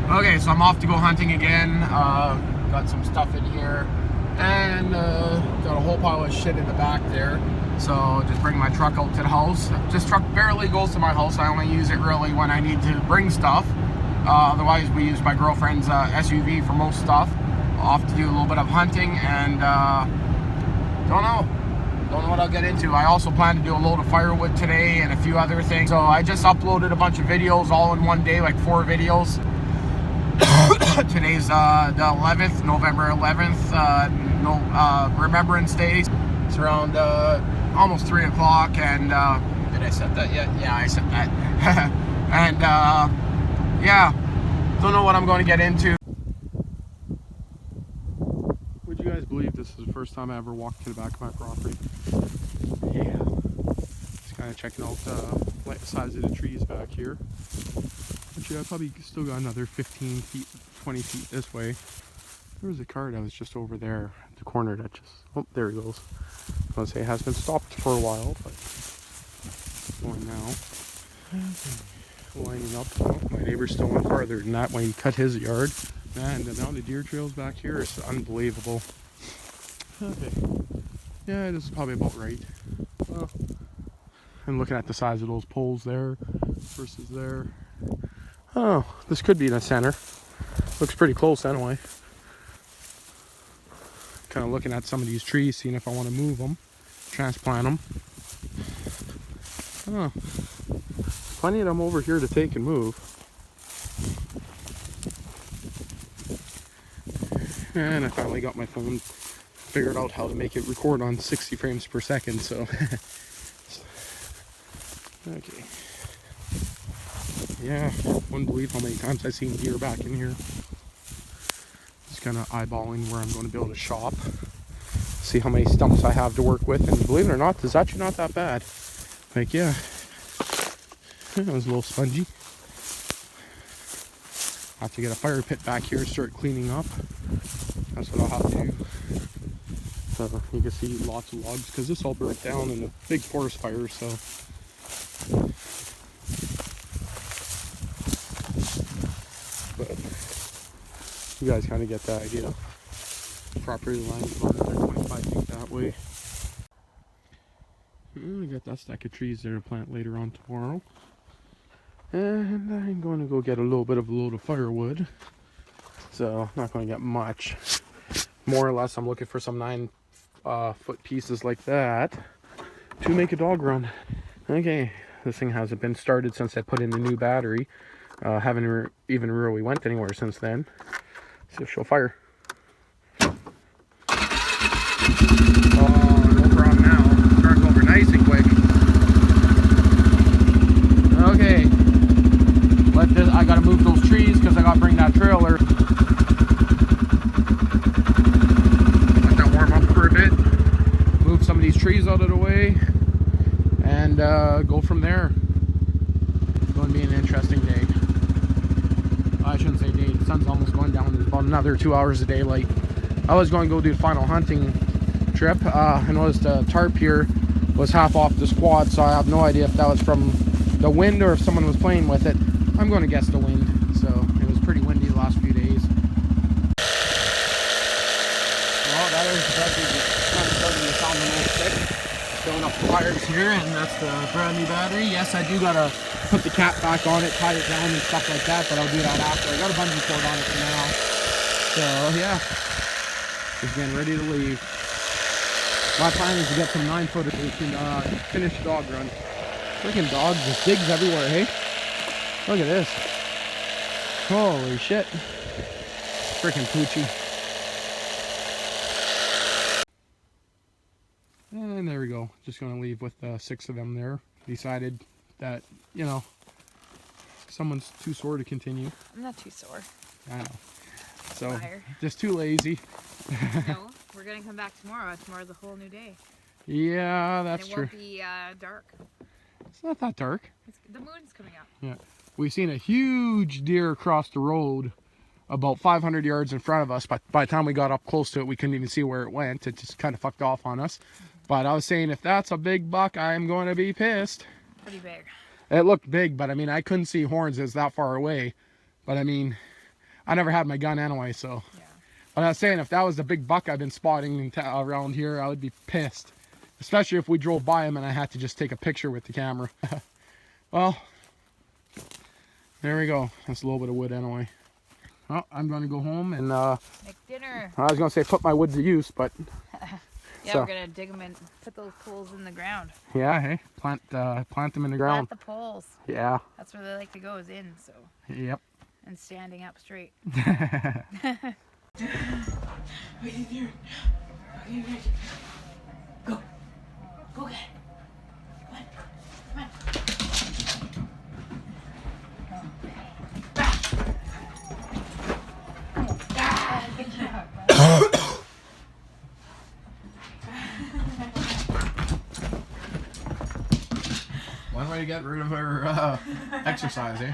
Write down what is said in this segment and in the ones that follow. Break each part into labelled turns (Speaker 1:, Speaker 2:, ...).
Speaker 1: Okay, so I'm off to go hunting again. Got some stuff in here, and got a whole pile of shit in the back there. So just bring my truck out to the house. This truck barely goes to my house. I only use it really when I need to bring stuff. Otherwise, we use my girlfriend's SUV for most stuff. Off to do a little bit of hunting, and don't know what I'll get into. I also plan to do a load of firewood today and a few other things. So I just uploaded a bunch of videos all in one day, like 4 videos. Today's the 11th, November 11th, Remembrance Day. It's around almost 3 o'clock, and did I set that yet? Yeah, I set that. And yeah, don't know what I'm going to get into. Would you guys believe this is the first time I ever walked to the back of my property? Yeah. Just kind of checking out the size of the trees back here. Actually, I probably still got another 15 feet, 20 feet this way. There was a car that was just over there at the corner that just, oh, there he goes. I was going to say it has been stopped for a while, but going now. Lining up. Oh, my neighbor's still went farther than that when he cut his yard. Man, the amount of deer trails back here is unbelievable. Okay. Yeah, this is probably about right. Well, and looking at the size of those poles there versus there. Oh, this could be in the center. Looks pretty close anyway. Kind of looking at some of these trees, seeing if I want to move them, transplant them. Oh, plenty of them over here to take and move. And I finally got my phone figured out how to make it record on 60 frames per second, so. Okay. Yeah, wouldn't believe how many times I've seen deer back in here. Just kind of eyeballing where I'm going to be able to shop. See how many stumps I have to work with, and believe it or not, it's actually not that bad. Like, yeah. It was a little spongy. I have to get a fire pit back here and start cleaning up. That's what I'll have to do. So you can see lots of logs because this all burnt down in a big forest fire, so. But you guys kind of get the idea. Property line is about another 25 feet that way. We got that stack of trees there to plant later on tomorrow. And I'm going to go get a little bit of a load of firewood. So I'm not going to get much. More or less, I'm looking for some 9-foot pieces like that to make a dog run. Okay, this thing hasn't been started since I put in the new battery. Haven't even really went anywhere since then. See if she'll fire. Oh, no problem now. Starts over nice and quick. Okay. I gotta move those trees because I gotta bring that trailer. Let that warm up for a bit. Move some of these trees out of the way. And go from there. It's going to be an interesting day. I shouldn't say day. The sun's almost going down. There's about another 2 hours of daylight. I was going to go do the final hunting trip. I noticed the tarp here was half off the squad, so I have no idea if that was from the wind or if someone was playing with it. I'm going to guess the wind. So it was pretty windy the last few days. Well, that is the battery kind of starting to sound a little thick. Filling up the wires here, and that's the brand new battery. Yes, I do gotta put the cap back on it, tie it down and stuff like that, but I'll do that after. I got a bungee cord on it for now. So yeah, just getting ready to leave. My plan is to get some 9-footers and finish the dog run. Freaking dogs, there's digs everywhere, hey? Look at this. Holy shit. Freaking Poochie. And there we go. Just going to leave with 6 of them there. Decided that, you know, someone's too sore to continue.
Speaker 2: I'm not too sore.
Speaker 1: I know. So, just too lazy.
Speaker 2: No, we're going to come back tomorrow. Tomorrow's a whole new day.
Speaker 1: Yeah, that's true.
Speaker 2: It won't be dark.
Speaker 1: It's not that dark.
Speaker 2: The moon's coming up.
Speaker 1: Yeah. We've seen a huge deer across the road about 500 yards in front of us, but by the time we got up close to it, we couldn't even see where it went. It just kind of fucked off on us. But I was saying, if that's a big buck, I'm going to be pissed.
Speaker 2: Pretty big.
Speaker 1: It looked big, but I mean, I couldn't see horns. It was that far away. But I mean, I never had my gun anyway, so.
Speaker 2: Yeah.
Speaker 1: But I was saying, if that was the big buck I've been spotting around here, I would be pissed. Especially if we drove by him and I had to just take a picture with the camera. Well, there we go. That's a little bit of wood anyway. Well, I'm going to go home and
Speaker 2: Make dinner.
Speaker 1: I was going to say put my wood to use, but
Speaker 2: Yeah,
Speaker 1: so,
Speaker 2: we're gonna dig them and put those poles in the ground.
Speaker 1: yeah, hey, plant them in the ground.
Speaker 2: Plant the poles.
Speaker 1: Yeah.
Speaker 2: That's where they like to go, is in. So.
Speaker 1: Yep.
Speaker 2: And standing up straight.
Speaker 3: What are you doing? Okay, ready. Go. Go get it. Come on. Come on.
Speaker 1: One way to get rid of her exercise, eh?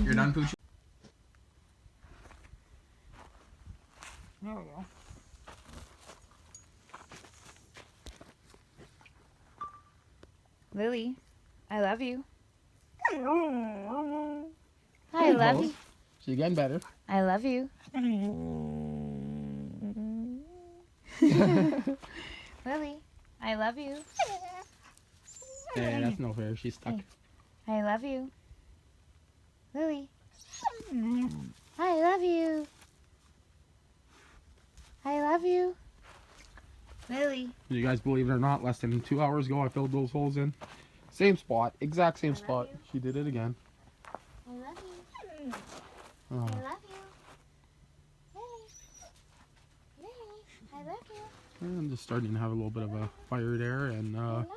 Speaker 1: You're done, Poochie?
Speaker 2: There we go. Lily, I love you. I love you.
Speaker 1: She's getting better.
Speaker 2: I love you. Lily, I love you.
Speaker 1: Yeah, that's no fair. She's stuck.
Speaker 2: I love you. Lily. I love you. I love you. Lily.
Speaker 1: You guys believe it or not, less than 2 hours ago I filled those holes in. Same spot, exact same spot.
Speaker 2: you.
Speaker 1: She did it again.
Speaker 2: I love you.
Speaker 1: Oh.
Speaker 2: I love you. Lily. Lily. I love you.
Speaker 1: I'm just starting to have a little bit of a fire there and
Speaker 2: I love you.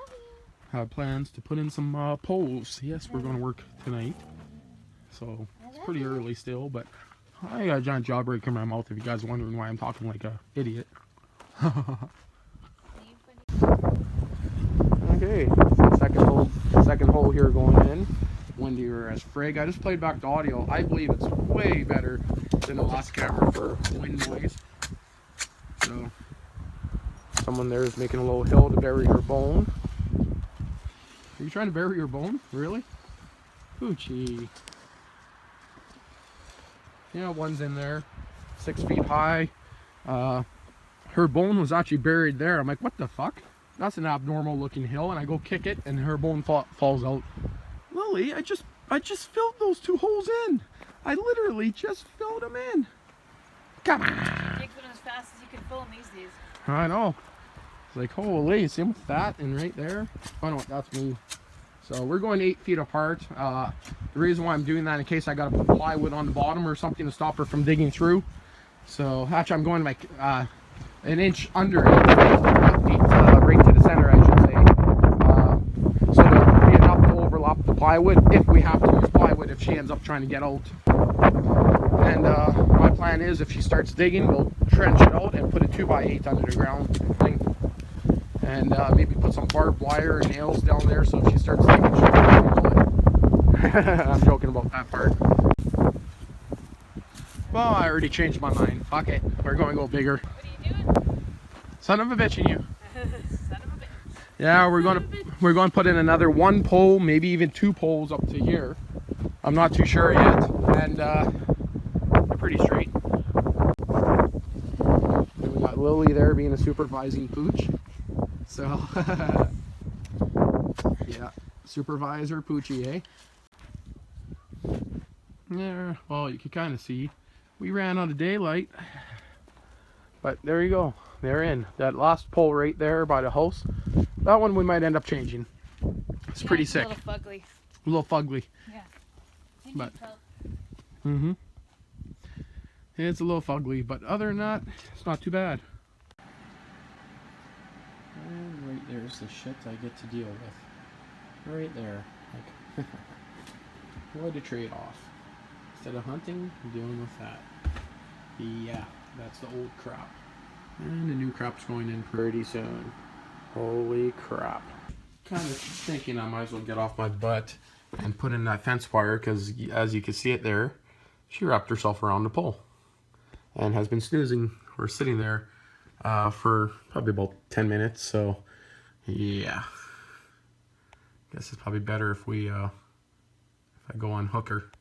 Speaker 1: have plans to put in some poles. Yes, we're going to work tonight. So it's pretty early still, but I got a giant jawbreaker in my mouth if you guys are wondering why I'm talking like a idiot. Okay, so second hole here going in. Windier as frig. I just played back the audio. I believe it's way better than the last camera for wind noise. So someone there is making a little hill to bury her bone. Are you trying to bury your bone? Really? Poochie. Yeah, one's in there, 6 feet high. Her bone was actually buried there. I'm like, what the fuck? That's an abnormal looking hill, and I go kick it, and her bone falls out. Lily, I just filled those 2 holes in. I literally just filled them in. Come on.
Speaker 2: Dig them as fast as you can fill them these days.
Speaker 1: I know. It's like, holy, same with that, and right there. Oh no, that's me. So we're going 8 feet apart. The reason why I'm doing that in case I got to put plywood on the bottom or something to stop her from digging through. So actually I'm going like an inch under 8 feet, right to the center, I should say. So there'll be enough to overlap the plywood if we have to use plywood if she ends up trying to get out. And my plan is if she starts digging, we'll trench it out and put a 2x8 under the ground thing. And maybe put some barbed wire and nails down there so if she starts digging, she'll I'm joking about that part. Well, I already changed my mind. Fuck it. We're going to go bigger.
Speaker 2: What are you doing?
Speaker 1: Son of a bitch in you.
Speaker 2: Son of a bitch.
Speaker 1: Yeah, we're going to put in another 1 pole, maybe even 2 poles up to here. I'm not too sure yet. And they're pretty straight. And we got Lily there being a supervising pooch. So yeah, supervisor Poochie, eh? Yeah, well, you can kind of see we ran out of daylight, but there you go, they're in that last pole right there by the house. That one we might end up changing. It's pretty sick,
Speaker 2: A little fugly.
Speaker 1: a little fugly.
Speaker 2: Yeah.
Speaker 1: But it's a little fugly, but other than that, it's not too bad. And right there's the shit I get to deal with. Right there. Like, what a trade-off. Instead of hunting, I'm dealing with that. Yeah, that's the old crop. And the new crop's going in pretty soon. Holy crap. Kind of thinking I might as well get off my butt and put in that fence wire, because as you can see it there, she wrapped herself around the pole and has been snoozing or sitting there for probably about 10 minutes. So yeah, Guess it's probably better if we, if I go on hooker.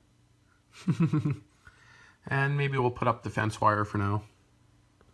Speaker 1: And maybe we'll put up the fence wire for now.